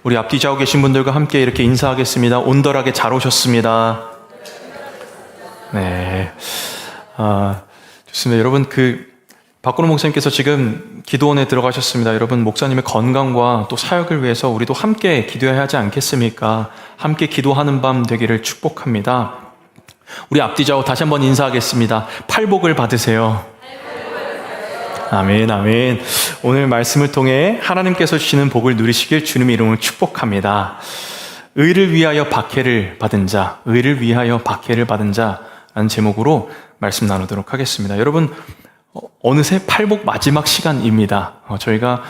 우리 앞뒤 좌우 계신 분들과 함께 이렇게 인사하겠습니다. 온더하게 잘 오셨습니다. 네. 좋습니다. 여러분, 박근호 목사님께서 지금 기도원에 들어가셨습니다. 여러분, 목사님의 건강과 또 사역을 위해서 우리도 함께 기도해야 하지 않겠습니까? 함께 기도하는 밤 되기를 축복합니다. 우리 앞뒤 좌우 다시 한번 인사하겠습니다. 팔복을 받으세요. 아멘, 아멘. 오늘 말씀을 통해 하나님께서 주시는 복을 누리시길 주님의 이름으로 축복합니다. 의를 위하여 박해를 받은 자, 의를 위하여 박해를 받은 자라는 제목으로 말씀 나누도록 하겠습니다. 여러분, 어느새 팔복 마지막 시간입니다. 저희가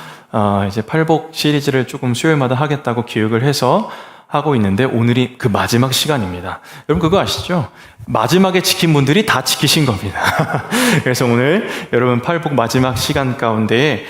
이제 팔복 시리즈를 조금 수요일마다 하겠다고 기획을 해서 하고 있는데 오늘이 그 마지막 시간입니다. 여러분 그거 아시죠? 마지막에 지킨 분들이 다 지키신 겁니다. 그래서 오늘 여러분 팔복 마지막 시간 가운데에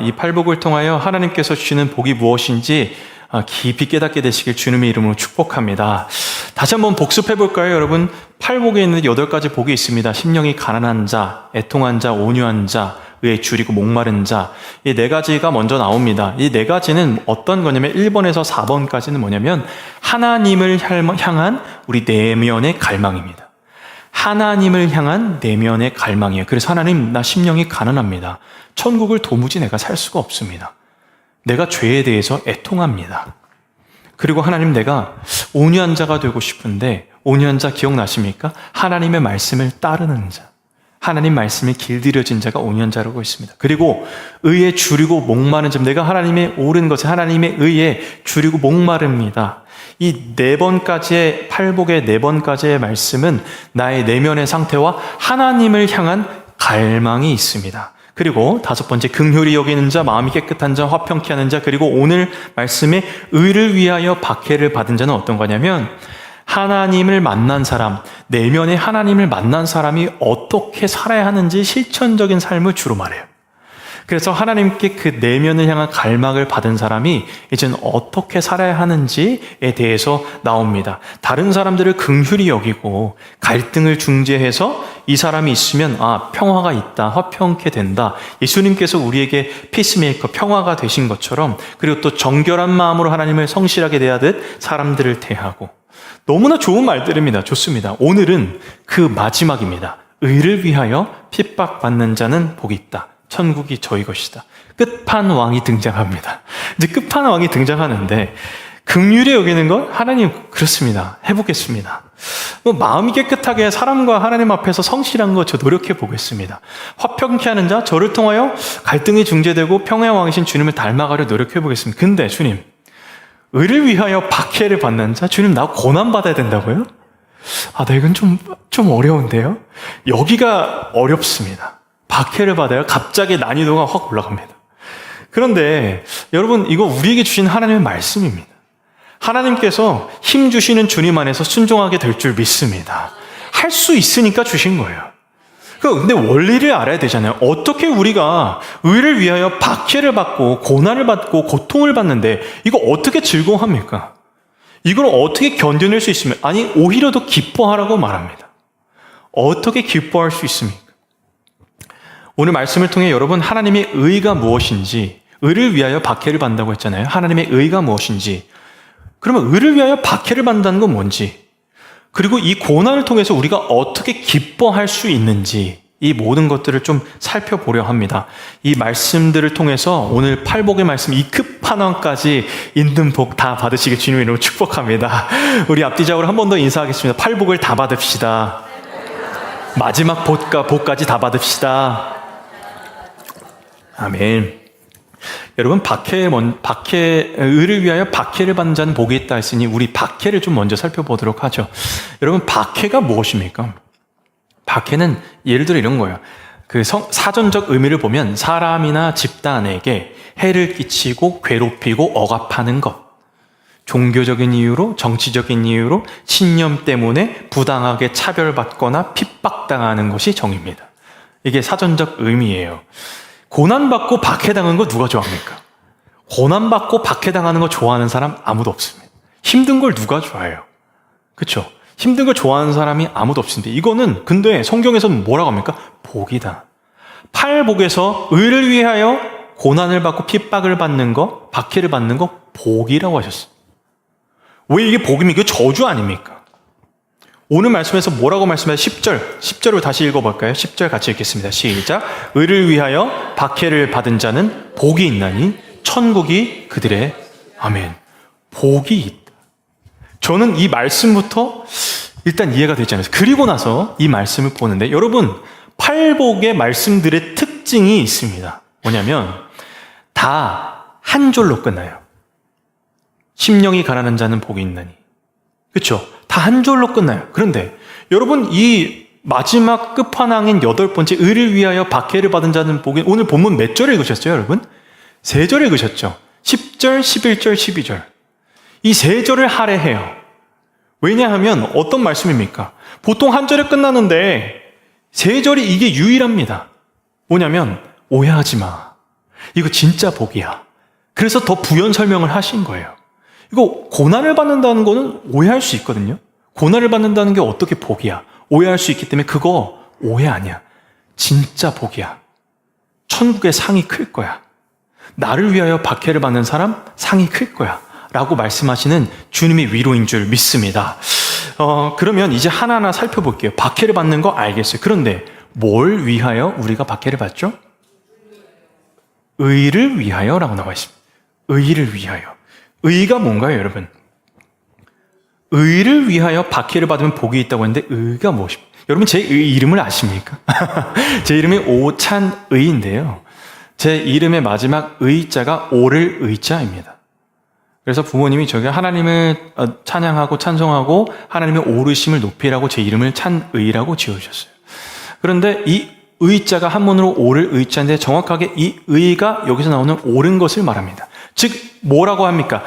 이 팔복을 통하여 하나님께서 주시는 복이 무엇인지 깊이 깨닫게 되시길 주님의 이름으로 축복합니다. 다시 한번 복습해 볼까요, 여러분? 팔복에 있는 8가지 복이 있습니다. 심령이 가난한 자, 애통한 자, 온유한 자, 의에 줄이고 목마른 자. 이 4가지가 먼저 나옵니다. 이 4가지는 어떤 거냐면 1번에서 4번까지는 뭐냐면 하나님을 향한 우리 내면의 갈망입니다. 하나님을 향한 내면의 갈망이에요. 그래서 하나님, 나 심령이 가난합니다. 천국을 도무지 내가 살 수가 없습니다. 내가 죄에 대해서 애통합니다. 그리고 하나님, 내가 온유한 자가 되고 싶은데, 온유한 자 기억나십니까? 하나님의 말씀을 따르는 자, 하나님 말씀에 길들여진 자가 온유한 자라고 있습니다. 그리고 의에 줄이고 목마른 자, 내가 하나님의 옳은 것에, 하나님의 의에 줄이고 목마릅니다. 이 4번까지의 팔복의 4번까지의 말씀은 나의 내면의 상태와 하나님을 향한 갈망이 있습니다. 그리고 5번째, 긍휼히 여기는 자, 마음이 깨끗한 자, 화평케 하는 자. 그리고 오늘 말씀에 의를 위하여 박해를 받은 자는 어떤 거냐면 하나님을 만난 사람, 내면의 하나님을 만난 사람이 어떻게 살아야 하는지 실천적인 삶을 주로 말해요. 그래서 하나님께 그 내면을 향한 갈망을 받은 사람이 이제는 어떻게 살아야 하는지에 대해서 나옵니다. 다른 사람들을 긍휼히 여기고 갈등을 중재해서 이 사람이 있으면 평화가 있다, 화평케 된다. 예수님께서 우리에게 피스메이커, 평화가 되신 것처럼, 그리고 또 정결한 마음으로 하나님을 성실하게 대하듯 사람들을 대하고. 너무나 좋은 말들입니다. 좋습니다. 오늘은 그 마지막입니다. 의를 위하여 핍박받는 자는 복이 있다. 천국이 저희 것이다. 끝판왕이 등장합니다. 이제 끝판왕이 등장하는데 긍휼히 여기는 것? 하나님, 그렇습니다. 해보겠습니다. 마음이 깨끗하게 사람과 하나님 앞에서 성실한 것 저 노력해 보겠습니다. 화평케 하는 자, 저를 통하여 갈등이 중재되고 평화의 왕이신 주님을 닮아가려 노력해 보겠습니다. 근데 주님, 의를 위하여 박해를 받는 자, 주님, 나 고난받아야 된다고요? 나 이건 좀 어려운데요? 여기가 어렵습니다. 박해를 받아요. 갑자기 난이도가 확 올라갑니다. 그런데 여러분, 이거 우리에게 주신 하나님의 말씀입니다. 하나님께서 힘 주시는 주님 안에서 순종하게 될 줄 믿습니다. 할 수 있으니까 주신 거예요. 근데 원리를 알아야 되잖아요. 어떻게 우리가 의를 위하여 박해를 받고 고난을 받고 고통을 받는데 이거 어떻게 즐거워합니까? 이걸 어떻게 견뎌낼 수 있으면, 아니 오히려 더 기뻐하라고 말합니다. 어떻게 기뻐할 수 있습니까? 오늘 말씀을 통해 여러분, 하나님의 의가 무엇인지, 의를 위하여 박해를 받는다고 했잖아요. 하나님의 의가 무엇인지, 그러면 의를 위하여 박해를 받는다는 건 뭔지, 그리고 이 고난을 통해서 우리가 어떻게 기뻐할 수 있는지, 이 모든 것들을 좀 살펴보려 합니다. 이 말씀들을 통해서 오늘 팔복의 말씀, 이 끝판왕까지 있는 복 다 받으시길 주님의 이름으로 축복합니다. 우리 앞뒤좌우로 한 번 더 인사하겠습니다. 팔복을 다 받읍시다. 마지막 복까지 다 받읍시다. 아멘. 여러분, 의를 위하여 박해를 받는 자는 복이 있다 했으니 우리 박해를 좀 먼저 살펴보도록 하죠. 여러분, 박해가 무엇입니까? 박해는 예를 들어 이런 거예요. 사전적 의미를 보면 사람이나 집단에게 해를 끼치고 괴롭히고 억압하는 것. 종교적인 이유로, 정치적인 이유로, 신념 때문에 부당하게 차별받거나 핍박당하는 것이 정의입니다. 이게 사전적 의미예요. 고난받고 박해당하는 거 누가 좋아합니까? 고난받고 박해당하는 거 좋아하는 사람 아무도 없습니다. 힘든 걸 누가 좋아해요? 그렇죠? 힘든 걸 좋아하는 사람이 아무도 없습니다. 이거는 근데 성경에서는 뭐라고 합니까? 복이다. 팔복에서 의를 위하여 고난을 받고 핍박을 받는 거, 박해를 받는 거 복이라고 하셨어요. 왜 이게 복입니까? 이게 저주 아닙니까? 오늘 말씀에서 뭐라고 말씀하세요? 10절을 다시 읽어볼까요? 10절 같이 읽겠습니다. 시작. 의를 위하여 박해를 받은 자는 복이 있나니 천국이 그들의 아멘. 복이 있다. 저는 이 말씀부터 일단 이해가 되지 않아요. 그리고 나서 이 말씀을 보는데 여러분 팔복의 말씀들의 특징이 있습니다. 뭐냐면 다 한 줄로 끝나요. 심령이 가난한 자는 복이 있나니. 그렇죠? 다 한 줄로 끝나요. 그런데 여러분 이 마지막 끝판왕인 8번째 의를 위하여 박해를 받은 자는 복이 오늘 본문 몇 절 읽으셨어요, 여러분? 3절 읽으셨죠? 10절, 11절, 12절. 이 3절을 할애해요. 왜냐하면 어떤 말씀입니까? 보통 한 절에 끝나는데 3절이 이게 유일합니다. 뭐냐면 오해하지 마. 이거 진짜 복이야. 그래서 더 부연 설명을 하신 거예요. 이거 고난을 받는다는 거는 오해할 수 있거든요. 고난을 받는다는 게 어떻게 복이야? 오해할 수 있기 때문에 그거 오해 아니야. 진짜 복이야. 천국의 상이 클 거야. 나를 위하여 박해를 받는 사람 상이 클 거야. 라고 말씀하시는 주님의 위로인 줄 믿습니다. 그러면 이제 하나하나 살펴볼게요. 박해를 받는 거 알겠어요. 그런데 뭘 위하여 우리가 박해를 받죠? 의를 위하여라고 나와 있습니다. 의를 위하여. 의가 뭔가요, 여러분? 의를 위하여 박해를 받으면 복이 있다고 했는데 의가 무엇입니까? 여러분 제 이름을 아십니까? 제 이름이 오찬의인데요. 제 이름의 마지막 의자가 오를 의자입니다. 그래서 부모님이 저게 하나님을 찬양하고 찬송하고 하나님의 오르심을 높이라고 제 이름을 찬의라고 지어주셨어요. 그런데 이 의자가 한문으로 오를 의자인데 정확하게 이 의가 여기서 나오는 옳은 것을 말합니다. 즉 뭐라고 합니까?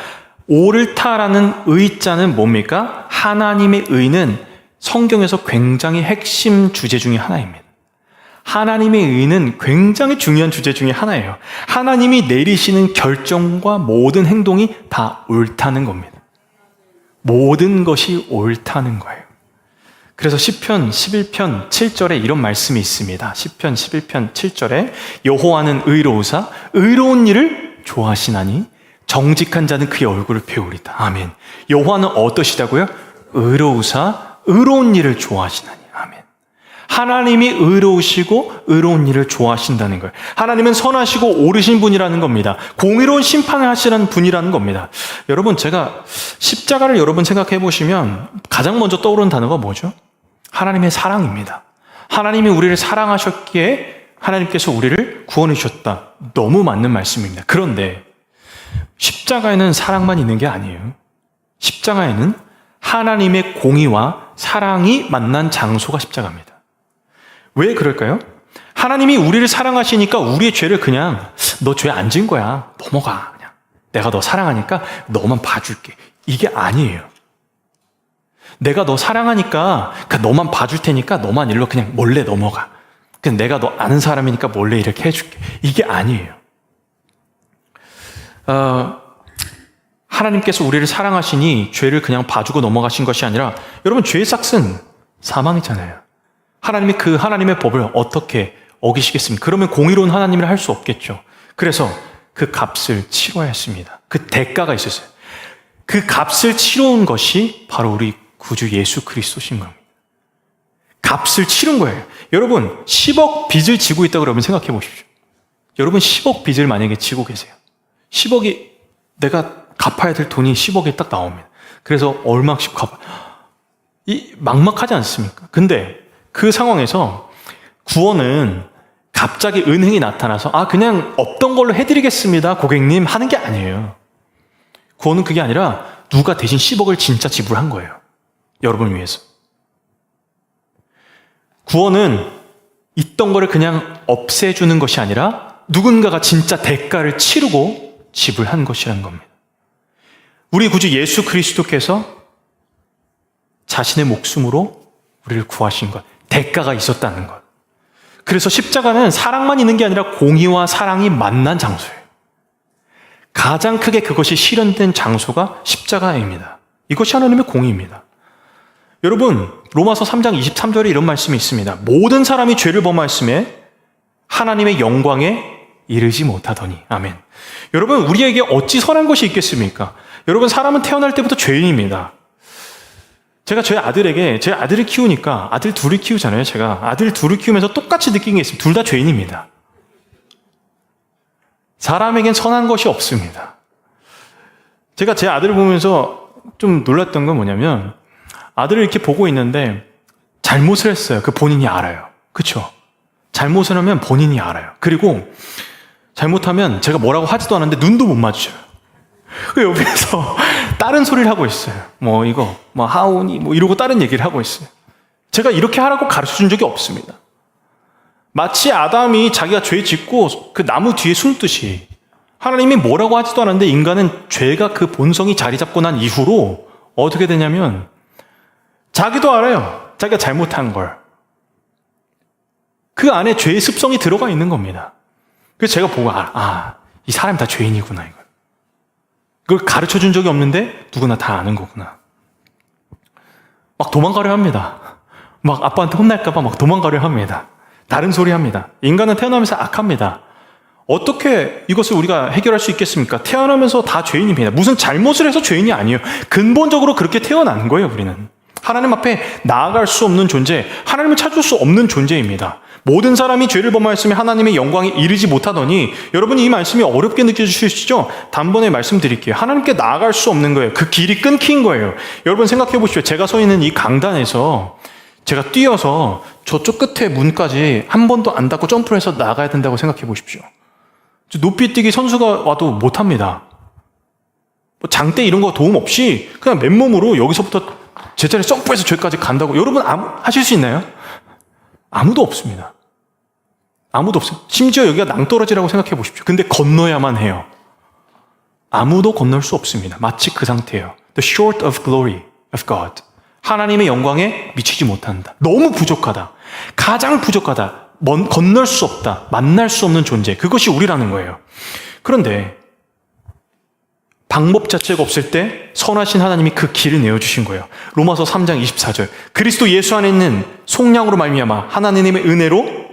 옳다라는 의자는 뭡니까? 하나님의 의는 성경에서 굉장히 핵심 주제 중에 하나입니다. 하나님의 의는 굉장히 중요한 주제 중에 하나예요. 하나님이 내리시는 결정과 모든 행동이 다 옳다는 겁니다. 모든 것이 옳다는 거예요. 그래서 시편 11편 7절에 이런 말씀이 있습니다. 시편 11편 7절에 여호와는 의로우사 의로운 일을 좋아하시나니 정직한 자는 그의 얼굴을 배우리다. 아멘. 여호와는 어떠시다고요? 의로우사 의로운 일을 좋아하시나니. 아멘. 하나님이 의로우시고 의로운 일을 좋아하신다는 거예요. 하나님은 선하시고 옳으신 분이라는 겁니다. 공의로운 심판을 하시는 분이라는 겁니다. 여러분 제가 십자가를 여러분 생각해 보시면 가장 먼저 떠오르는 단어가 뭐죠? 하나님의 사랑입니다. 하나님이 우리를 사랑하셨기에 하나님께서 우리를 구원해 주셨다. 너무 맞는 말씀입니다. 그런데 십자가에는 사랑만 있는 게 아니에요. 십자가에는 하나님의 공의와 사랑이 만난 장소가 십자가입니다. 왜 그럴까요? 하나님이 우리를 사랑하시니까 우리의 죄를 그냥 너 죄 안 지은 거야. 넘어가. 그냥 내가 너 사랑하니까 너만 봐줄게. 이게 아니에요. 내가 너 사랑하니까 너만 봐줄 테니까 너만 일로 그냥 몰래 넘어가. 그냥 내가 너 아는 사람이니까 몰래 이렇게 해줄게. 이게 아니에요. 하나님께서 우리를 사랑하시니 죄를 그냥 봐주고 넘어가신 것이 아니라 여러분 죄의 삭은 사망이잖아요. 하나님이 그 하나님의 법을 어떻게 어기시겠습니까? 그러면 공의로운 하나님을 할 수 없겠죠. 그래서 그 값을 치러야 했습니다. 그 대가가 있었어요. 그 값을 치러온 것이 바로 우리 구주 예수 그리스도신 겁니다. 값을 치른 거예요. 여러분 10억 빚을 지고 있다고 여러분 생각해 보십시오. 여러분 10억 빚을 만약에 지고 계세요. 10억이 내가 갚아야 될 돈이 10억이 딱 나옵니다. 그래서 얼마씩 갚아. 막막하지 않습니까? 근데 그 상황에서 구원은 갑자기 은행이 나타나서 그냥 없던 걸로 해드리겠습니다 고객님 하는 게 아니에요. 구원은 그게 아니라 누가 대신 10억을 진짜 지불한 거예요. 여러분을 위해서. 구원은 있던 거를 그냥 없애주는 것이 아니라 누군가가 진짜 대가를 치르고 지불한 것이라는 겁니다. 우리 구주 예수 그리스도께서 자신의 목숨으로 우리를 구하신 것, 대가가 있었다는 것. 그래서 십자가는 사랑만 있는 게 아니라 공의와 사랑이 만난 장소예요. 가장 크게 그것이 실현된 장소가 십자가입니다. 이것이 하나님의 공의입니다. 여러분 로마서 3장 23절에 이런 말씀이 있습니다. 모든 사람이 죄를 범하였음에 하나님의 영광에 이르지 못하더니. 아멘. 여러분, 우리에게 어찌 선한 것이 있겠습니까? 여러분, 사람은 태어날 때부터 죄인입니다. 제가 제 아들을 키우니까, 아들 둘을 키우잖아요. 제가 아들 둘을 키우면서 똑같이 느낀 게 있습니다. 둘 다 죄인입니다. 사람에겐 선한 것이 없습니다. 제가 제 아들을 보면서 좀 놀랐던 건 뭐냐면, 아들을 이렇게 보고 있는데 잘못을 했어요. 그 본인이 알아요. 그렇죠? 잘못을 하면 본인이 알아요. 그리고 잘못하면 제가 뭐라고 하지도 않았는데 눈도 못 마주쳐요. 그 옆에서 다른 소리를 하고 있어요. 하오니 이러고 다른 얘기를 하고 있어요. 제가 이렇게 하라고 가르쳐 준 적이 없습니다. 마치 아담이 자기가 죄 짓고 그 나무 뒤에 숨듯이 하나님이 뭐라고 하지도 않았는데 인간은 죄가 그 본성이 자리 잡고 난 이후로 어떻게 되냐면 자기도 알아요. 자기가 잘못한 걸. 그 안에 죄의 습성이 들어가 있는 겁니다. 그래서 제가 보고 이 사람이 다 죄인이구나 이걸. 그걸 가르쳐 준 적이 없는데 누구나 다 아는 거구나. 막 도망가려 합니다. 막 아빠한테 혼날까 봐 막 도망가려 합니다. 다른 소리 합니다. 인간은 태어나면서 악합니다. 어떻게 이것을 우리가 해결할 수 있겠습니까? 태어나면서 다 죄인입니다. 무슨 잘못을 해서 죄인이 아니에요. 근본적으로 그렇게 태어난 거예요, 우리는. 하나님 앞에 나아갈 수 없는 존재, 하나님을 찾을 수 없는 존재입니다. 모든 사람이 죄를 범하였으면 하나님의 영광에 이르지 못하더니, 여러분이 이 말씀이 어렵게 느껴지시죠? 단번에 말씀드릴게요. 하나님께 나아갈 수 없는 거예요. 그 길이 끊긴 거예요. 여러분 생각해 보십시오. 제가 서 있는 이 강단에서 제가 뛰어서 저쪽 끝에 문까지 한 번도 안 닿고 점프를 해서 나가야 된다고 생각해 보십시오. 높이 뛰기 선수가 와도 못합니다. 장대 이런 거 도움 없이 그냥 맨몸으로 여기서부터 제자리에 점프해서 저기까지 간다고 여러분 하실 수 있나요? 아무도 없습니다. 아무도 없어요. 심지어 여기가 낭떠러지라고 생각해 보십시오. 근데 건너야만 해요. 아무도 건널 수 없습니다. 마치 그 상태예요. The short of glory of God. 하나님의 영광에 미치지 못한다. 너무 부족하다. 가장 부족하다. 건널 수 없다. 만날 수 없는 존재. 그것이 우리라는 거예요. 그런데 방법 자체가 없을 때 선하신 하나님이 그 길을 내어주신 거예요. 로마서 3장 24절. 그리스도 예수 안에 있는 속량으로 말미암아 하나님의 은혜로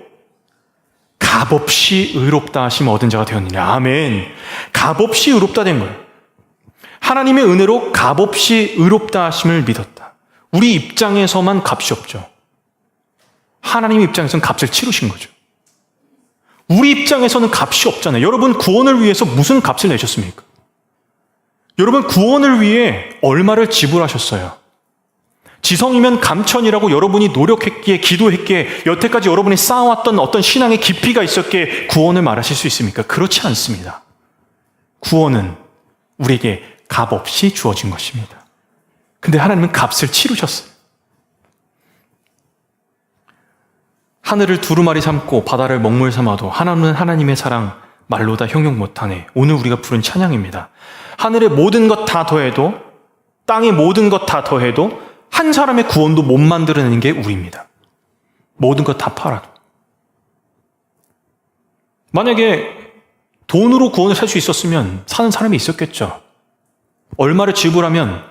값없이 의롭다 하심 얻은 자가 되었느냐. 아멘. 값없이 의롭다 된 거예요. 하나님의 은혜로 값없이 의롭다 하심을 믿었다. 우리 입장에서만 값이 없죠. 하나님 입장에서는 값을 치르신 거죠. 우리 입장에서는 값이 없잖아요. 여러분 구원을 위해서 무슨 값을 내셨습니까? 여러분 구원을 위해 얼마를 지불하셨어요? 지성이면 감천이라고 여러분이 노력했기에 기도했기에 여태까지 여러분이 쌓아왔던 어떤 신앙의 깊이가 있었기에 구원을 말하실 수 있습니까? 그렇지 않습니다. 구원은 우리에게 값없이 주어진 것입니다. 근데 하나님은 값을 치르셨어요. 하늘을 두루마리 삼고 바다를 먹물 삼아도 하나님은 하나님의 사랑 말로 다 형용 못하네. 오늘 우리가 부른 찬양입니다. 하늘의 모든 것 다 더해도 땅의 모든 것 다 더해도 한 사람의 구원도 못 만들어내는 게 우리입니다. 모든 것 다 팔아도. 만약에 돈으로 구원을 살 수 있었으면 사는 사람이 있었겠죠. 얼마를 지불하면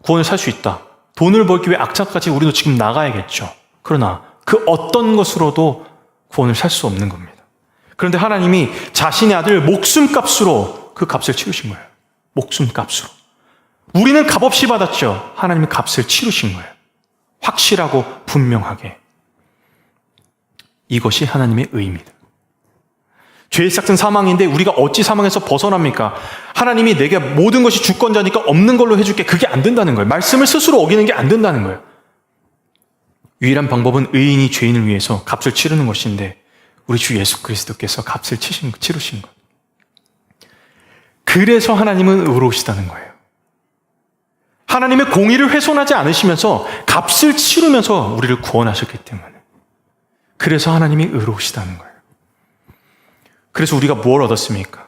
구원을 살 수 있다. 돈을 벌기 위해 악착같이 우리도 지금 나가야겠죠. 그러나 그 어떤 것으로도 구원을 살 수 없는 겁니다. 그런데 하나님이 자신의 아들 목숨값으로 그 값을 치르신 거예요. 목숨값으로. 우리는 값없이 받았죠. 하나님은 값을 치르신 거예요. 확실하고 분명하게. 이것이 하나님의 의입니다. 죄의 삭은 사망인데 우리가 어찌 사망에서 벗어납니까? 하나님이 내게 모든 것이 주권자니까 없는 걸로 해줄게. 그게 안 된다는 거예요. 말씀을 스스로 어기는 게 안 된다는 거예요. 유일한 방법은 의인이 죄인을 위해서 값을 치르는 것인데 우리 주 예수 그리스도께서 값을 치르신 것. 그래서 하나님은 의로우시다는 거예요. 하나님의 공의를 훼손하지 않으시면서 값을 치르면서 우리를 구원하셨기 때문에. 그래서 하나님이 의로우시다는 거예요. 그래서 우리가 뭘 얻었습니까?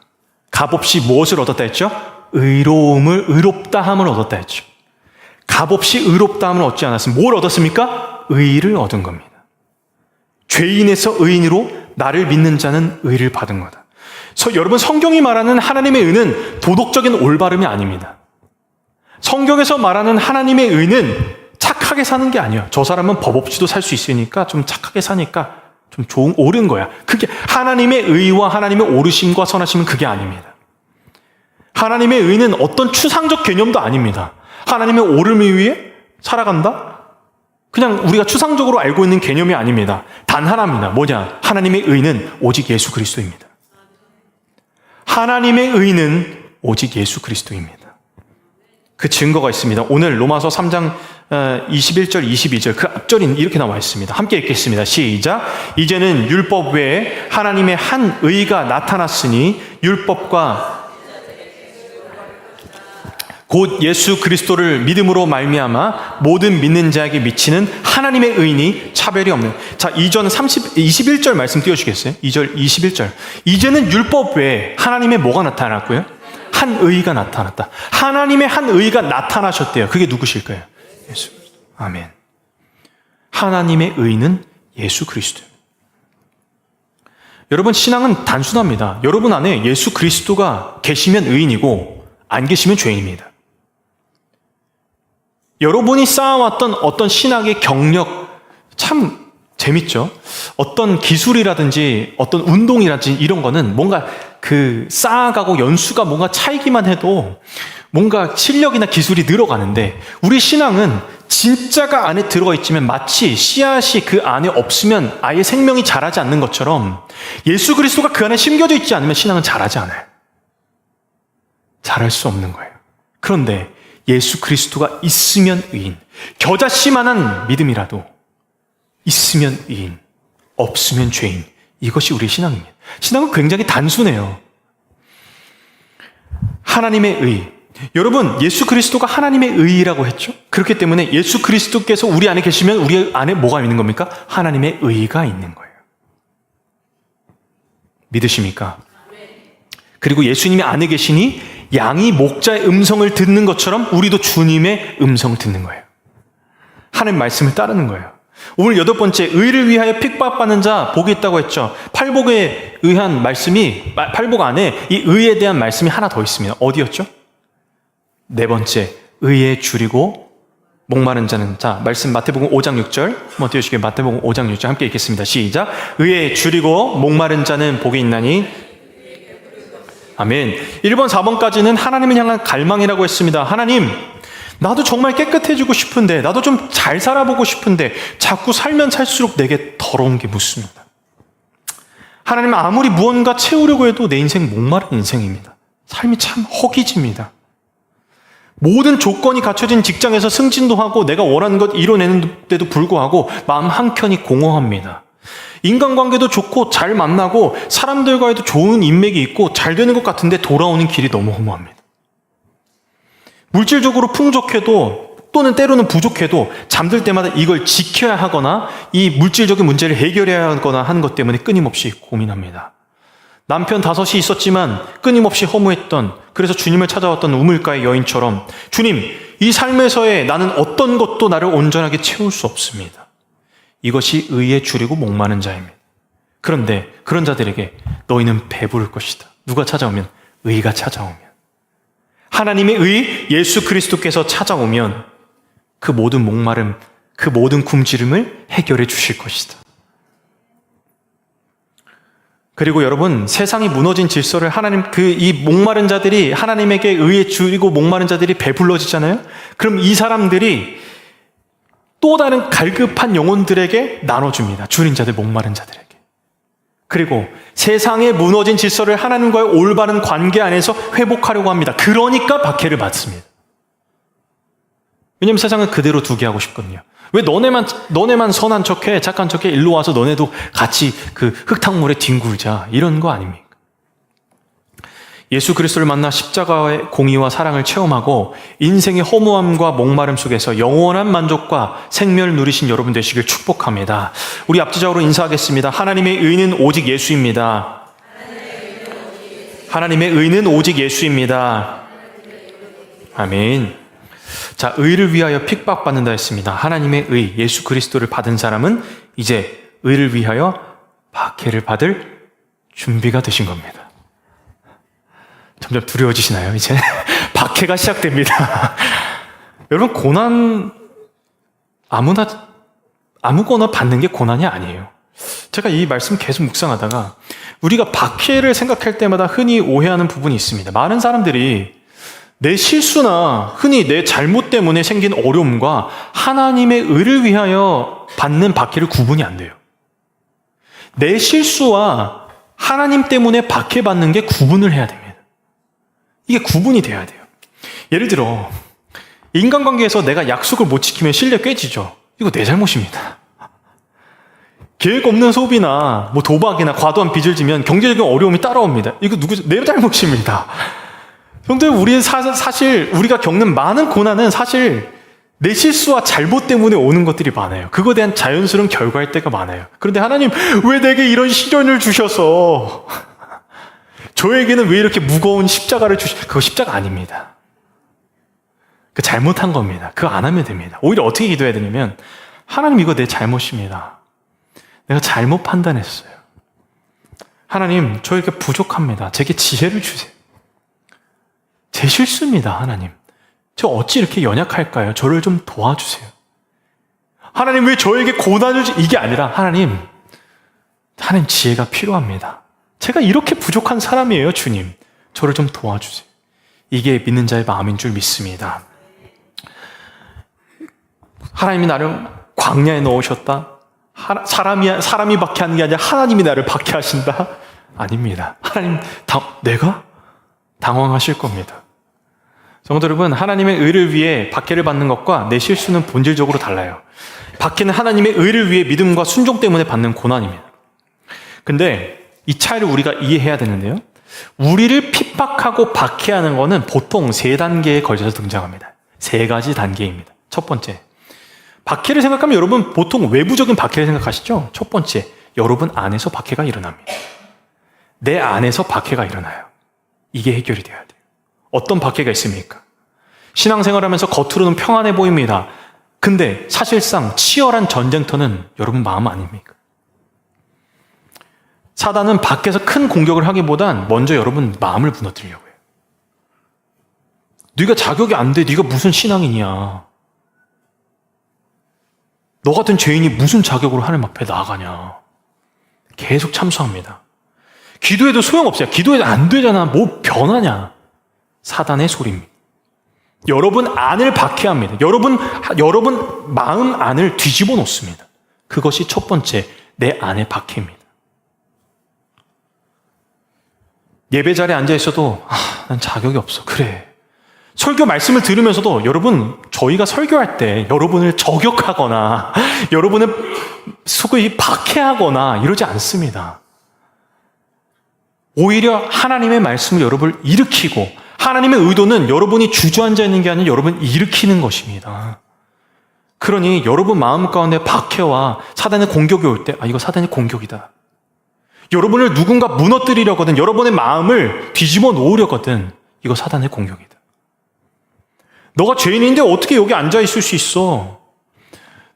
값없이 무엇을 얻었다 했죠? 의롭다함을 얻었다 했죠. 값없이 의롭다함을 얻지 않았으면 뭘 얻었습니까? 의를 얻은 겁니다. 죄인에서 의인으로 나를 믿는 자는 의를 받은 거다. 여러분 성경이 말하는 하나님의 의는 도덕적인 올바름이 아닙니다. 성경에서 말하는 하나님의 의는 착하게 사는 게 아니에요. 저 사람은 법 없이도 살 수 있으니까 좀 착하게 사니까 좀 옳은 거야. 그게 하나님의 의와 하나님의 오르심과 선하심은 그게 아닙니다. 하나님의 의는 어떤 추상적 개념도 아닙니다. 하나님의 오름을 위해 살아간다? 그냥 우리가 추상적으로 알고 있는 개념이 아닙니다. 단 하나입니다. 뭐냐? 하나님의 의는 오직 예수 그리스도입니다. 하나님의 의는 오직 예수 그리스도입니다. 그 증거가 있습니다. 오늘 로마서 3장 21절, 22절 그 앞절이 이렇게 나와 있습니다. 함께 읽겠습니다. 시작. 이제는 율법 외에 하나님의 한 의가 나타났으니 율법과 곧 예수 그리스도를 믿음으로 말미암아 모든 믿는 자에게 미치는 하나님의 의니 차별이 없는. 자, 이전 21절 말씀 띄워주시겠어요? 2절 21절. 이제는 율법 외에 하나님의 뭐가 나타났고요? 한 의가 나타났다. 하나님의 한 의가 나타나셨대요. 그게 누구실까요? 예수. 아멘. 하나님의 의는 예수 그리스도. 여러분, 신앙은 단순합니다. 여러분 안에 예수 그리스도가 계시면 의인이고 안 계시면 죄인입니다. 여러분이 쌓아왔던 어떤 신학의 경력 참 재밌죠? 어떤 기술이라든지 어떤 운동이라든지 이런 거는 뭔가 그 쌓아가고 연수가 뭔가 차이기만 해도 뭔가 실력이나 기술이 늘어가는데 우리 신앙은 진짜가 안에 들어가 있지만 마치 씨앗이 그 안에 없으면 아예 생명이 자라지 않는 것처럼 예수 그리스도가 그 안에 심겨져 있지 않으면 신앙은 자라지 않아요. 자랄 수 없는 거예요. 그런데 예수 그리스도가 있으면 의인, 겨자씨만한 믿음이라도 있으면 의인, 없으면 죄인. 이것이 우리 신앙입니다. 신앙은 굉장히 단순해요. 하나님의 의. 여러분, 예수 그리스도가 하나님의 의라고 했죠? 그렇기 때문에 예수 그리스도께서 우리 안에 계시면 우리 안에 뭐가 있는 겁니까? 하나님의 의가 있는 거예요. 믿으십니까? 그리고 예수님이 안에 계시니 양이 목자의 음성을 듣는 것처럼 우리도 주님의 음성을 듣는 거예요. 하나님 말씀을 따르는 거예요. 오늘 8번째, 의를 위하여 핍박받는 자 복이 있다고 했죠. 팔복에 의한 말씀이, 팔복 안에 이 의에 대한 말씀이 하나 더 있습니다. 어디였죠? 4번째, 의에 줄이고 목마른 자는. 자, 말씀 마태복음 5장 6절 한번 띄워주시게요. 마태복음 5장 6절 함께 읽겠습니다. 시작. 의에 줄이고 목마른 자는 복이 있나니. 아멘. 1번, 4번까지는 하나님을 향한 갈망이라고 했습니다. 하나님, 나도 정말 깨끗해지고 싶은데, 나도 좀 잘 살아보고 싶은데 자꾸 살면 살수록 내게 더러운 게 묻습니다. 하나님, 아무리 무언가 채우려고 해도 내 인생 목마른 인생입니다. 삶이 참 허기집니다. 모든 조건이 갖춰진 직장에서 승진도 하고 내가 원하는 것 이뤄내는데도 불구하고 마음 한켠이 공허합니다. 인간관계도 좋고 잘 만나고 사람들과에도 좋은 인맥이 있고 잘 되는 것 같은데 돌아오는 길이 너무 허무합니다. 물질적으로 풍족해도 또는 때로는 부족해도 잠들 때마다 이걸 지켜야 하거나 이 물질적인 문제를 해결해야 하거나 하는 것 때문에 끊임없이 고민합니다. 남편 5이 있었지만 끊임없이 허무했던, 그래서 주님을 찾아왔던 우물가의 여인처럼 주님, 이 삶에서의 나는 어떤 것도 나를 온전하게 채울 수 없습니다. 이것이 의에 줄이고 목마른 자입니다. 그런데 그런 자들에게 너희는 배부를 것이다. 누가 찾아오면? 의가 찾아오면. 하나님의 의, 예수 그리스도께서 찾아오면 그 모든 목마름, 그 모든 굶주림을 해결해 주실 것이다. 그리고 여러분, 세상이 무너진 질서를 하나님, 이 목마른 자들이 하나님에게 의에 줄이고 목마른 자들이 배불러지잖아요? 그럼 이 사람들이 또 다른 갈급한 영혼들에게 나눠줍니다. 줄인 자들, 목마른 자들에게. 그리고 세상의 무너진 질서를 하나님과의 올바른 관계 안에서 회복하려고 합니다. 그러니까 박해를 받습니다. 왜냐하면 세상은 그대로 두게 하고 싶거든요. 왜 너네만 선한 척해, 착한 척해, 일로 와서 너네도 같이 그 흙탕물에 뒹굴자, 이런 거 아닙니까? 예수 그리스도를 만나 십자가의 공의와 사랑을 체험하고 인생의 허무함과 목마름 속에서 영원한 만족과 생명을 누리신 여러분 되시길 축복합니다. 우리 앞지적으로 인사하겠습니다. 하나님의 의는 오직 예수입니다. 하나님의 의는 오직 예수입니다. 아멘. 자, 의를 위하여 핍박받는다 했습니다. 하나님의 의, 예수 그리스도를 받은 사람은 이제 의를 위하여 박해를 받을 준비가 되신 겁니다. 점점 두려워지시나요, 이제? 박해가 시작됩니다. 여러분, 고난, 아무거나 받는 게 고난이 아니에요. 제가 이 말씀 계속 묵상하다가 우리가 박해를 생각할 때마다 흔히 오해하는 부분이 있습니다. 많은 사람들이 내 실수나 흔히 내 잘못 때문에 생긴 어려움과 하나님의 의를 위하여 받는 박해를 구분이 안 돼요. 내 실수와 하나님 때문에 박해받는 게 구분을 해야 됩니다. 이게 구분이 돼야 돼요. 예를 들어 인간관계에서 내가 약속을 못 지키면 신뢰 깨지죠. 이거 내 잘못입니다. 계획 없는 소비나 뭐 도박이나 과도한 빚을 지면 경제적인 어려움이 따라옵니다. 이거 내 잘못입니다. 성도님, 우리 사실 우리가 겪는 많은 고난은 사실 내 실수와 잘못 때문에 오는 것들이 많아요. 그거에 대한 자연스러운 결과일 때가 많아요. 그런데 하나님, 왜 내게 이런 시련을 주셔서 저에게는 왜 이렇게 무거운 십자가를 그거 십자가 아닙니다. 그 잘못한 겁니다. 그거 안 하면 됩니다. 오히려 어떻게 기도해야 되냐면, 하나님, 이거 내 잘못입니다. 내가 잘못 판단했어요. 하나님, 저에게 부족합니다. 제게 지혜를 주세요. 제 실수입니다, 하나님. 저 어찌 이렇게 연약할까요? 저를 좀 도와주세요. 하나님, 왜 저에게 고난을 이게 아니라 하나님 지혜가 필요합니다. 제가 이렇게 부족한 사람이에요, 주님. 저를 좀 도와주세요. 이게 믿는 자의 마음인 줄 믿습니다. 하나님이 나를 광야에 넣으셨다. 사람이 박해하는 게 아니라 하나님이 나를 박해하신다? 아닙니다. 하나님, 내가? 당황하실 겁니다. 성도 여러분, 하나님의 의를 위해 박해를 받는 것과 내 실수는 본질적으로 달라요. 박해는 하나님의 의를 위해 믿음과 순종 때문에 받는 고난입니다. 근데 이 차이를 우리가 이해해야 되는데요. 우리를 핍박하고 박해하는 것은 보통 3단계에 걸쳐서 등장합니다. 3가지 단계입니다. 첫 번째, 박해를 생각하면 여러분 보통 외부적인 박해를 생각하시죠? 첫 번째, 여러분 안에서 박해가 일어납니다. 내 안에서 박해가 일어나요. 이게 해결이 돼야 돼요. 어떤 박해가 있습니까? 신앙생활하면서 겉으로는 평안해 보입니다. 근데 사실상 치열한 전쟁터는 여러분 마음 아닙니까? 사단은 밖에서 큰 공격을 하기보단 먼저 여러분 마음을 무너뜨리려고 해요. 네가 자격이 안 돼. 네가 무슨 신앙이냐. 너 같은 죄인이 무슨 자격으로 하나님 앞에 나아가냐. 계속 참수합니다. 기도해도 소용없어요. 기도해도 안 되잖아. 뭐 변하냐. 사단의 소리입니다. 여러분 안을 박해합니다. 여러분 마음 안을 뒤집어 놓습니다. 그것이 첫 번째, 내 안의 박해입니다. 예배 자리에 앉아 있어도 난 자격이 없어. 그래. 설교 말씀을 들으면서도 여러분, 저희가 설교할 때 여러분을 저격하거나 여러분을 소위 박해하거나 이러지 않습니다. 오히려 하나님의 말씀을 여러분을 일으키고, 하나님의 의도는 여러분이 주저앉아 있는 게 아니라 여러분을 일으키는 것입니다. 그러니 여러분 마음 가운데 박해와 사단의 공격이 올 때, 이거 사단의 공격이다. 여러분을 누군가 무너뜨리려거든, 여러분의 마음을 뒤집어 놓으려거든, 이거 사단의 공격이다. 너가 죄인인데 어떻게 여기 앉아 있을 수 있어?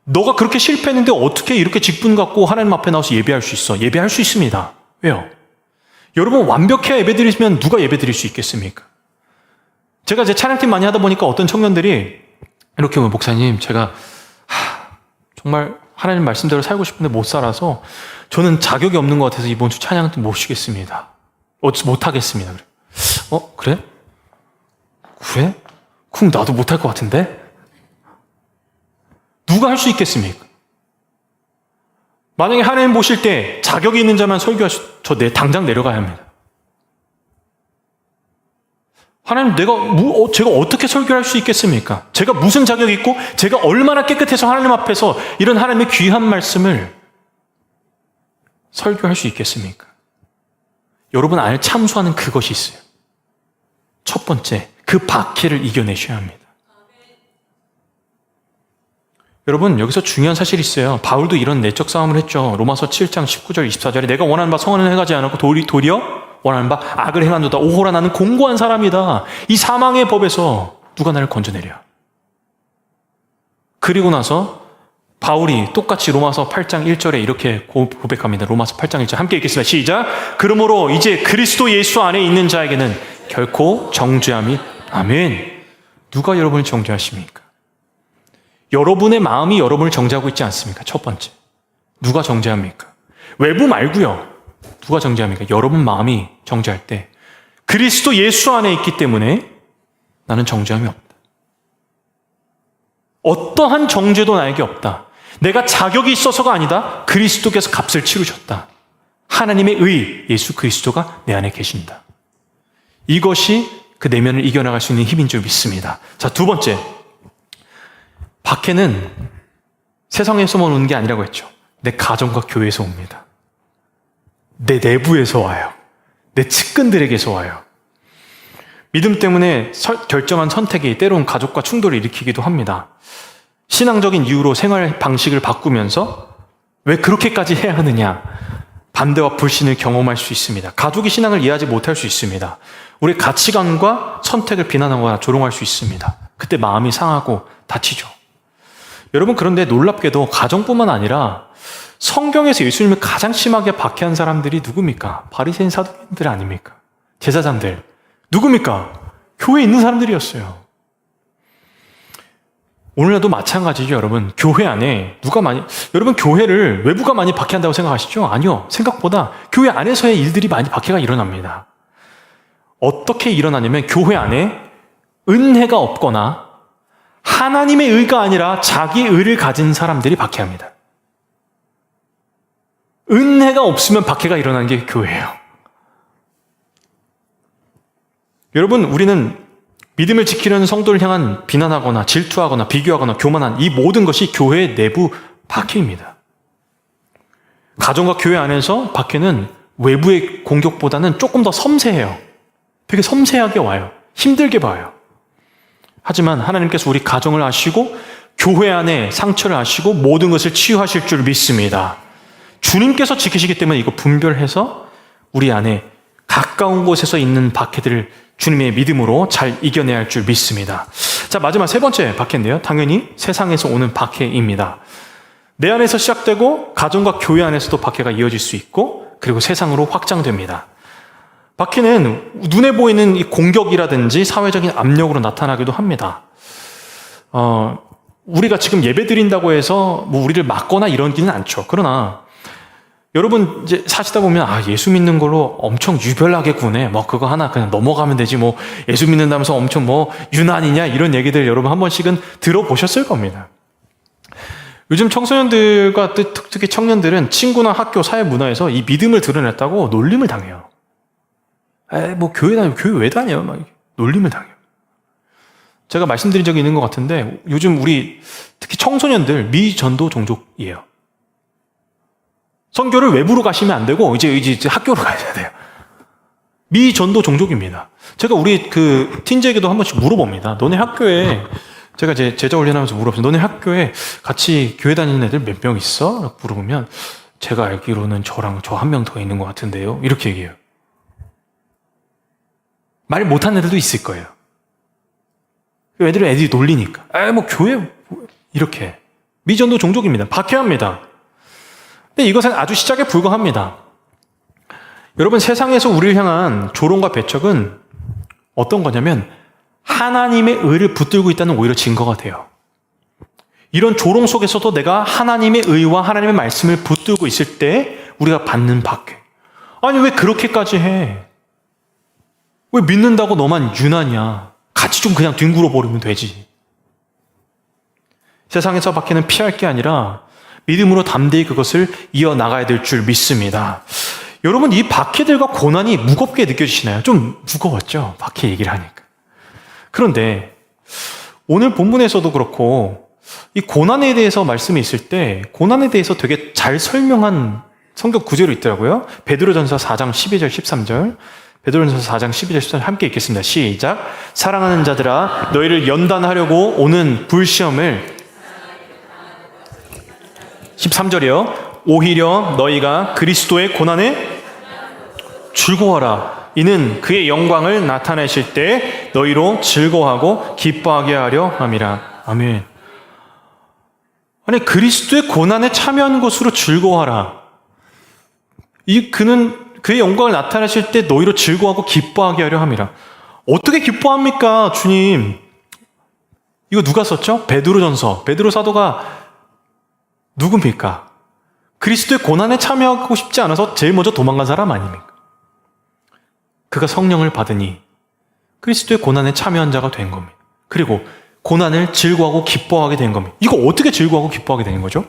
너가 그렇게 실패했는데 어떻게 이렇게 직분 갖고 하나님 앞에 나와서 예배할 수 있어? 예배할 수 있습니다. 왜요? 여러분 완벽해야 예배드리시면 누가 예배드릴 수 있겠습니까? 제가 제 찬양팀 많이 하다 보니까 어떤 청년들이 이렇게 오면, 목사님, 제가 정말 하나님 말씀대로 살고 싶은데 못 살아서 저는 자격이 없는 것 같아서 이번 주 찬양팀 못 쉬겠습니다. 못 하겠습니다. 그래? 그래? 그럼 나도 못할 것 같은데? 누가 할 수 있겠습니까? 만약에 하나님 보실 때 자격이 있는 자만 당장 내려가야 합니다. 하나님, 제가 어떻게 설교할 수 있겠습니까? 제가 무슨 자격이 있고, 제가 얼마나 깨끗해서 하나님 앞에서 이런 하나님의 귀한 말씀을 설교할 수 있겠습니까? 여러분 안에 참수하는 그것이 있어요. 첫 번째, 그 박해를 이겨내셔야 합니다. 여러분, 여기서 중요한 사실이 있어요. 바울도 이런 내적 싸움을 했죠. 로마서 7장 19절 24절에 내가 원하는 바 성을 행하지 않았고 도리어 원하는 바 악을 행하노다. 오호라, 나는 공고한 사람이다. 이 사망의 법에서 누가 나를 건져내랴. 그리고 나서 바울이 똑같이 로마서 8장 1절에 이렇게 고백합니다. 로마서 8장 1절 함께 읽겠습니다. 시작. 그러므로 이제 그리스도 예수 안에 있는 자에게는 결코 정죄함이, 아멘. 누가 여러분을 정죄하십니까? 여러분의 마음이 여러분을 정죄하고 있지 않습니까? 첫 번째, 누가 정죄합니까? 외부 말고요. 누가 정죄합니까? 여러분 마음이 정죄할 때 그리스도 예수 안에 있기 때문에 나는 정죄함이 없다. 어떠한 정죄도 나에게 없다. 내가 자격이 있어서가 아니다. 그리스도께서 값을 치르셨다. 하나님의 의, 예수 그리스도가 내 안에 계신다. 이것이 그 내면을 이겨나갈 수 있는 힘인 줄 믿습니다. 자, 두 번째. 박해는 세상에서만 오는 게 아니라고 했죠. 내 가정과 교회에서 옵니다. 내 내부에서 와요. 내 측근들에게서 와요. 믿음 때문에 결정한 선택이 때로는 가족과 충돌을 일으키기도 합니다. 신앙적인 이유로 생활 방식을 바꾸면서 왜 그렇게까지 해야 하느냐, 반대와 불신을 경험할 수 있습니다. 가족이 신앙을 이해하지 못할 수 있습니다. 우리 가치관과 선택을 비난하거나 조롱할 수 있습니다. 그때 마음이 상하고 다치죠. 여러분, 그런데 놀랍게도 가정뿐만 아니라 성경에서 예수님을 가장 심하게 박해한 사람들이 누굽니까? 바리새인 사두개인들 아닙니까? 제사장들. 누굽니까? 교회에 있는 사람들이었어요. 오늘날도 마찬가지죠, 여러분. 교회 안에 여러분, 교회를 외부가 많이 박해한다고 생각하시죠? 아니요. 생각보다 교회 안에서의 일들이 많이 박해가 일어납니다. 어떻게 일어나냐면 교회 안에 은혜가 없거나 하나님의 의가 아니라 자기 의를 가진 사람들이 박해합니다. 은혜가 없으면 박해가 일어나는 게 교회예요. 여러분, 우리는 믿음을 지키려는 성도를 향한 비난하거나 질투하거나 비교하거나 교만한 이 모든 것이 교회의 내부 박해입니다. 가정과 교회 안에서 박해는 외부의 공격보다는 조금 더 섬세해요. 되게 섬세하게 와요. 힘들게 봐요. 하지만 하나님께서 우리 가정을 아시고 교회 안에 상처를 아시고 모든 것을 치유하실 줄 믿습니다. 주님께서 지키시기 때문에 이거 분별해서 우리 안에 가까운 곳에서 있는 박해들을 주님의 믿음으로 잘 이겨내야 할 줄 믿습니다. 자, 마지막 세 번째 박해인데요. 당연히 세상에서 오는 박해입니다. 내 안에서 시작되고 가정과 교회 안에서도 박해가 이어질 수 있고 그리고 세상으로 확장됩니다. 박해는 눈에 보이는 이 공격이라든지 사회적인 압력으로 나타나기도 합니다. 우리가 지금 예배 드린다고 해서 우리를 막거나 이러지는 않죠. 그러나 여러분 이제 사시다 보면 예수 믿는 걸로 엄청 유별나게 그거 하나 그냥 넘어가면 되지 예수 믿는다면서 엄청 유난이냐 이런 얘기들 여러분 한 번씩은 들어보셨을 겁니다. 요즘 청소년들과 특히 청년들은 친구나 학교 사회 문화에서 이 믿음을 드러냈다고 놀림을 당해요. 교회 다녀, 교회 왜 다녀? 막 놀림을 당해요. 제가 말씀드린 적이 있는 것 같은데 요즘 우리 특히 청소년들 미전도 종족이에요. 선교를 외부로 가시면 안 되고 이제 학교로 가셔야 돼요. 미전도 종족입니다. 제가 우리 틴즈에게도 한 번씩 물어봅니다. 너네 학교에 제가 이제 제자 훈련하면서 물어봅니다. 너네 학교에 같이 교회 다니는 애들 몇 명 있어? 라고 물어보면 제가 알기로는 저랑 저 한 명 더 있는 것 같은데요. 이렇게 얘기해요. 말 못하는 애들도 있을 거예요. 애들이 놀리니까. 교회 이렇게 미전도 종족입니다. 박해합니다. 근데 이것은 아주 시작에 불과합니다. 여러분, 세상에서 우리를 향한 조롱과 배척은 어떤 거냐면 하나님의 의를 붙들고 있다는 오히려 증거가 돼요. 이런 조롱 속에서도 내가 하나님의 의와 하나님의 말씀을 붙들고 있을 때 우리가 받는 박해. 아니 왜 그렇게까지 해? 왜 믿는다고 너만 유난이야? 같이 좀 그냥 뒹굴어 버리면 되지. 세상에서 박해는 피할 게 아니라 믿음으로 담대히 그것을 이어나가야 될 줄 믿습니다. 여러분, 이 박해들과 고난이 무겁게 느껴지시나요? 좀 무거웠죠? 박해 얘기를 하니까. 그런데 오늘 본문에서도 그렇고 이 고난에 대해서 말씀이 있을 때 고난에 대해서 되게 잘 설명한 성경 구절이 있더라고요. 베드로전서 4장 12절 13절. 베드로전서 4장 12절 13절 함께 읽겠습니다. 시작. 사랑하는 자들아, 너희를 연단하려고 오는 불시험을 13절이요. 오히려 너희가 그리스도의 고난에 즐거워라. 이는 그의 영광을 나타내실 때 너희로 즐거워하고 기뻐하게 하려 함이라. 아멘. 아니, 그리스도의 고난에 참여하는 것으로 즐거워하라. 그는 그의 영광을 나타내실 때 너희로 즐거워하고 기뻐하게 하려 함이라. 어떻게 기뻐합니까, 주님? 이거 누가 썼죠? 베드로전서. 베드로 사도가 누굽니까? 그리스도의 고난에 참여하고 싶지 않아서 제일 먼저 도망간 사람 아닙니까? 그가 성령을 받으니 그리스도의 고난에 참여한 자가 된 겁니다. 그리고 고난을 즐거워하고 기뻐하게 된 겁니다. 이거 어떻게 즐거워하고 기뻐하게 되는 거죠?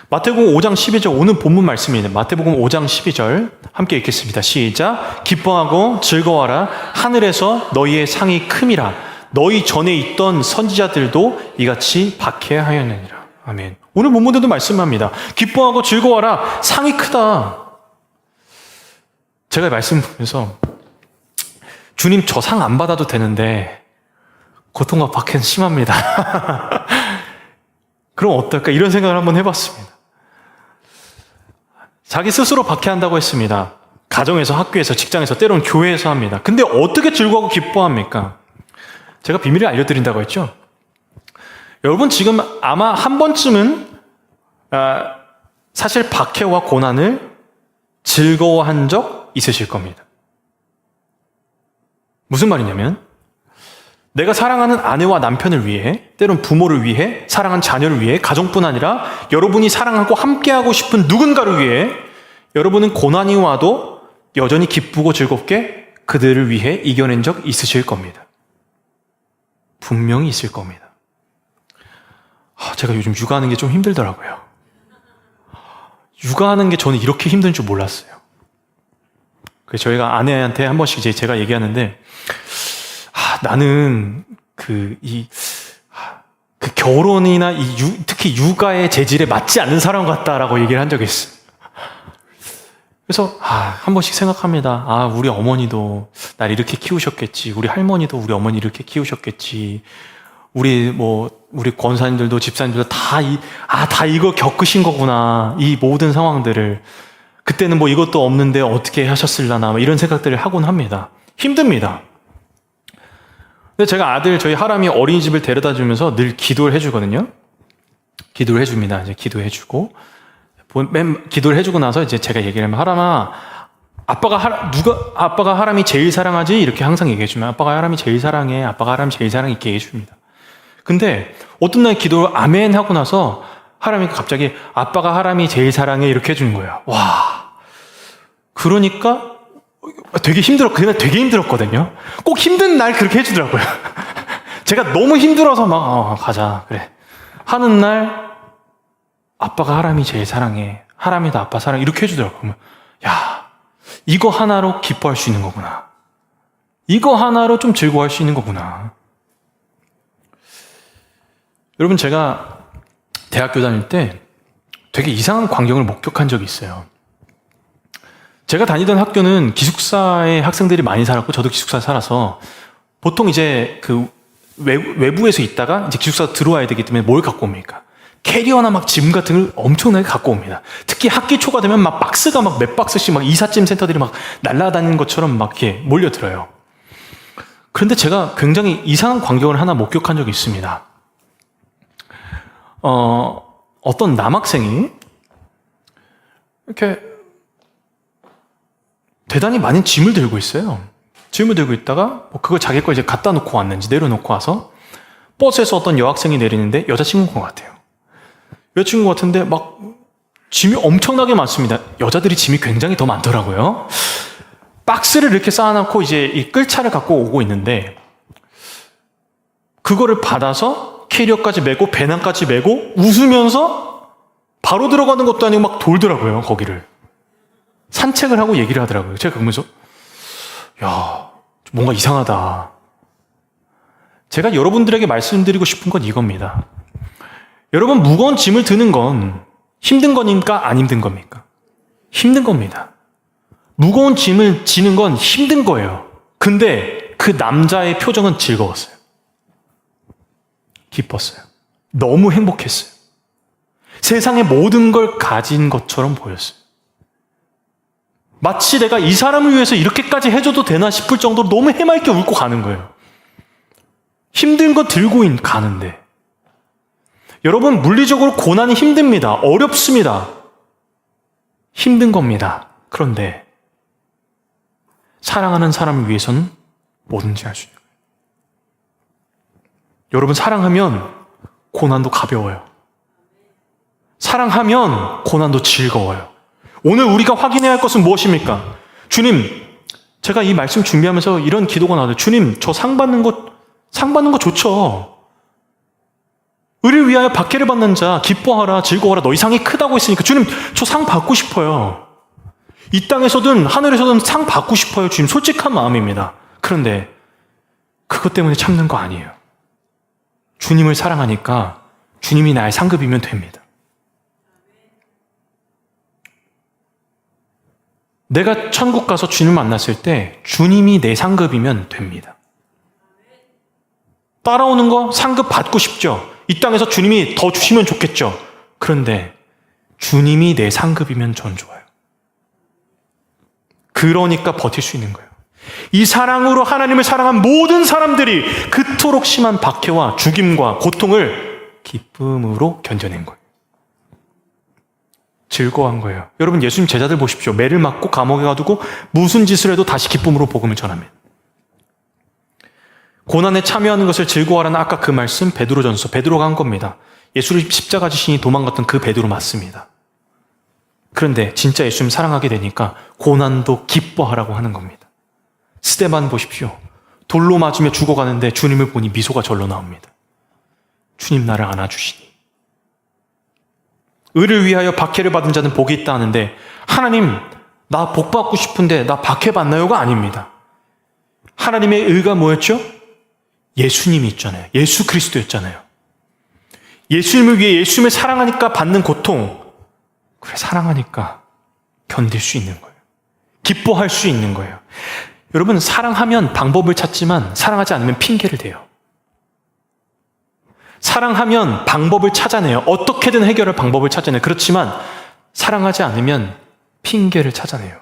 마태복음 5장 12절, 오늘 본문 말씀입니다. 마태복음 5장 12절 함께 읽겠습니다. 시작. 기뻐하고 즐거워하라. 하늘에서 너희의 상이 큼이라. 너희 전에 있던 선지자들도 이같이 박해하였느니라. 아멘. 오늘 본문에도 말씀합니다. 기뻐하고 즐거워하라. 상이 크다. 제가 말씀드리면서 주님 저 상 안 받아도 되는데 고통과 박해는 심합니다. 그럼 어떨까? 이런 생각을 한번 해봤습니다. 자기 스스로 박해한다고 했습니다. 가정에서, 학교에서, 직장에서, 때로는 교회에서 합니다. 근데 어떻게 즐거워하고 기뻐합니까? 제가 비밀을 알려드린다고 했죠? 여러분 지금 아마 한 번쯤은 사실 박해와 고난을 즐거워한 적 있으실 겁니다. 무슨 말이냐면 내가 사랑하는 아내와 남편을 위해, 때론 부모를 위해, 사랑하는 자녀를 위해, 가정뿐 아니라 여러분이 사랑하고 함께하고 싶은 누군가를 위해 여러분은 고난이 와도 여전히 기쁘고 즐겁게 그들을 위해 이겨낸 적 있으실 겁니다. 분명히 있을 겁니다. 제가 요즘 육아하는 게 좀 힘들더라고요. 육아하는 게 저는 이렇게 힘든 줄 몰랐어요. 그래서 저희가 아내한테 한 번씩 이제 제가 얘기하는데, 나는 그 결혼이나 특히 육아의 재질에 맞지 않는 사람 같다라고 얘기를 한 적이 있어요. 그래서 한 번씩 생각합니다. 우리 어머니도 날 이렇게 키우셨겠지. 우리 할머니도 우리 어머니 이렇게 키우셨겠지. 우리 권사님들도 집사님들도 다 이거 겪으신 거구나. 이 모든 상황들을. 그때는 뭐 이것도 없는데 어떻게 하셨을라나 이런 생각들을 하곤 합니다. 힘듭니다. 근데 제가 저희 하람이 어린이집을 데려다 주면서 늘 기도를 해주거든요. 기도를 해줍니다. 이제 기도해주고. 기도를 해주고 나서 이제 제가 얘기를 하면, 하람아, 아빠가 하람이 제일 사랑하지? 이렇게 항상 얘기해주면, 아빠가 하람이 제일 사랑해. 아빠가 하람이 제일 사랑해. 이렇게 얘기해줍니다. 근데 어떤 날 기도를 아멘 하고 나서 하람이 갑자기 아빠가 하람이 제일 사랑해. 이렇게 해주는 거예요. 와. 그러니까 그날 되게 힘들었거든요. 꼭 힘든 날 그렇게 해주더라고요. 제가 너무 힘들어서 가자, 그래. 하는 날, 아빠가 하람이 제일 사랑해. 하람이도 아빠 사랑해. 이렇게 해주더라고요. 야, 이거 하나로 기뻐할 수 있는 거구나. 이거 하나로 좀 즐거워할 수 있는 거구나. 여러분, 제가 대학교 다닐 때 되게 이상한 광경을 목격한 적이 있어요. 제가 다니던 학교는 기숙사에 학생들이 많이 살았고 저도 기숙사에 살아서 보통 이제 그 외부에서 있다가 이제 기숙사 들어와야 되기 때문에 뭘 갖고 옵니까? 캐리어나 막 짐 같은 걸 엄청나게 갖고 옵니다. 특히 학기 초가 되면 막 박스가 막 몇 박스씩 막 이삿짐 센터들이 막 날아다니는 것처럼 막 이렇게 몰려들어요. 그런데 제가 굉장히 이상한 광경을 하나 목격한 적이 있습니다. 어떤 남학생이 이렇게 대단히 많은 짐을 들고 있어요. 짐을 들고 있다가 그걸 자기 거 이제 갖다 놓고 왔는지 내려놓고 와서 버스에서 어떤 여학생이 내리는데 여자친구인 것 같아요. 여자친구 같은데 막 짐이 엄청나게 많습니다. 여자들이 짐이 굉장히 더 많더라고요. 박스를 이렇게 쌓아놓고 이제 이 끌차를 갖고 오고 있는데 그거를 받아서 캐리어까지 메고 배낭까지 메고 웃으면서 바로 들어가는 것도 아니고 막 돌더라고요. 거기를. 산책을 하고 얘기를 하더라고요. 제가 그러면서 야, 뭔가 이상하다. 제가 여러분들에게 말씀드리고 싶은 건 이겁니다. 여러분, 무거운 짐을 드는 건 힘든 거니까 안 힘든 겁니까? 힘든 겁니다. 무거운 짐을 지는 건 힘든 거예요. 근데 그 남자의 표정은 즐거웠어요. 기뻤어요. 너무 행복했어요. 세상의 모든 걸 가진 것처럼 보였어요. 마치 내가 이 사람을 위해서 이렇게까지 해줘도 되나 싶을 정도로 너무 해맑게 웃고 가는 거예요. 힘든 거 들고 가는데. 여러분, 물리적으로 고난이 힘듭니다. 어렵습니다. 힘든 겁니다. 그런데 사랑하는 사람을 위해서는 뭐든지 할 수 있어요. 여러분, 사랑하면 고난도 가벼워요. 사랑하면 고난도 즐거워요. 오늘 우리가 확인해야 할 것은 무엇입니까? 주님, 제가 이 말씀 준비하면서 이런 기도가 나와요. 주님, 저 상 받는 거 좋죠. 의를 위하여 박해를 받는 자 기뻐하라 즐거워라. 너희 상이 크다고 했으니까 주님, 저 상 받고 싶어요. 이 땅에서든 하늘에서든 상 받고 싶어요. 주님, 솔직한 마음입니다. 그런데 그것 때문에 참는 거 아니에요. 주님을 사랑하니까 주님이 나의 상급이면 됩니다. 내가 천국 가서 주님 만났을 때 주님이 내 상급이면 됩니다. 따라오는 거 상급 받고 싶죠. 이 땅에서 주님이 더 주시면 좋겠죠. 그런데 주님이 내 상급이면 전 좋아요. 그러니까 버틸 수 있는 거예요. 이 사랑으로 하나님을 사랑한 모든 사람들이 그토록 심한 박해와 죽임과 고통을 기쁨으로 견뎌낸 거예요. 즐거워한 거예요. 여러분, 예수님 제자들 보십시오. 매를 맞고 감옥에 가두고 무슨 짓을 해도 다시 기쁨으로 복음을 전합니다. 고난에 참여하는 것을 즐거워하라는 아까 그 말씀 베드로전서, 베드로가 한 겁니다. 예수를 십자가 지시니 도망갔던 그 베드로 맞습니다. 그런데 진짜 예수님 사랑하게 되니까 고난도 기뻐하라고 하는 겁니다. 스데반 보십시오. 돌로 맞으며 죽어가는데 주님을 보니 미소가 절로 나옵니다. 주님 나를 안아주시니. 의를 위하여 박해를 받은 자는 복이 있다 하는데 하나님, 나 복 받고 싶은데 나 박해 받나요가 아닙니다. 하나님의 의가 뭐였죠? 예수님이 있잖아요. 예수 그리스도였잖아요. 예수님을 위해 예수님을 사랑하니까 받는 고통, 그래 사랑하니까 견딜 수 있는 거예요. 기뻐할 수 있는 거예요. 여러분, 사랑하면 방법을 찾지만 사랑하지 않으면 핑계를 대요. 사랑하면 방법을 찾아내요. 어떻게든 해결할 방법을 찾아내요. 그렇지만 사랑하지 않으면 핑계를 찾아내요.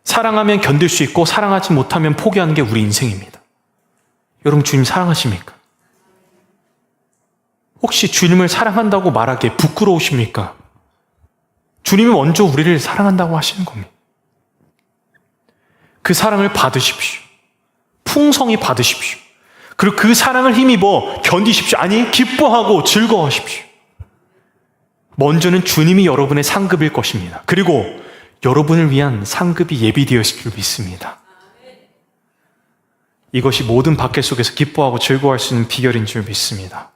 사랑하면 견딜 수 있고 사랑하지 못하면 포기하는 게 우리 인생입니다. 여러분, 주님 사랑하십니까? 혹시 주님을 사랑한다고 말하기에 부끄러우십니까? 주님이 먼저 우리를 사랑한다고 하시는 겁니다. 그 사랑을 받으십시오. 풍성히 받으십시오. 그리고 그 사랑을 힘입어 견디십시오. 아니, 기뻐하고 즐거워하십시오. 먼저는 주님이 여러분의 상급일 것입니다. 그리고 여러분을 위한 상급이 예비되어 있을 줄 믿습니다. 이것이 모든 박해 속에서 기뻐하고 즐거워할 수 있는 비결인 줄 믿습니다.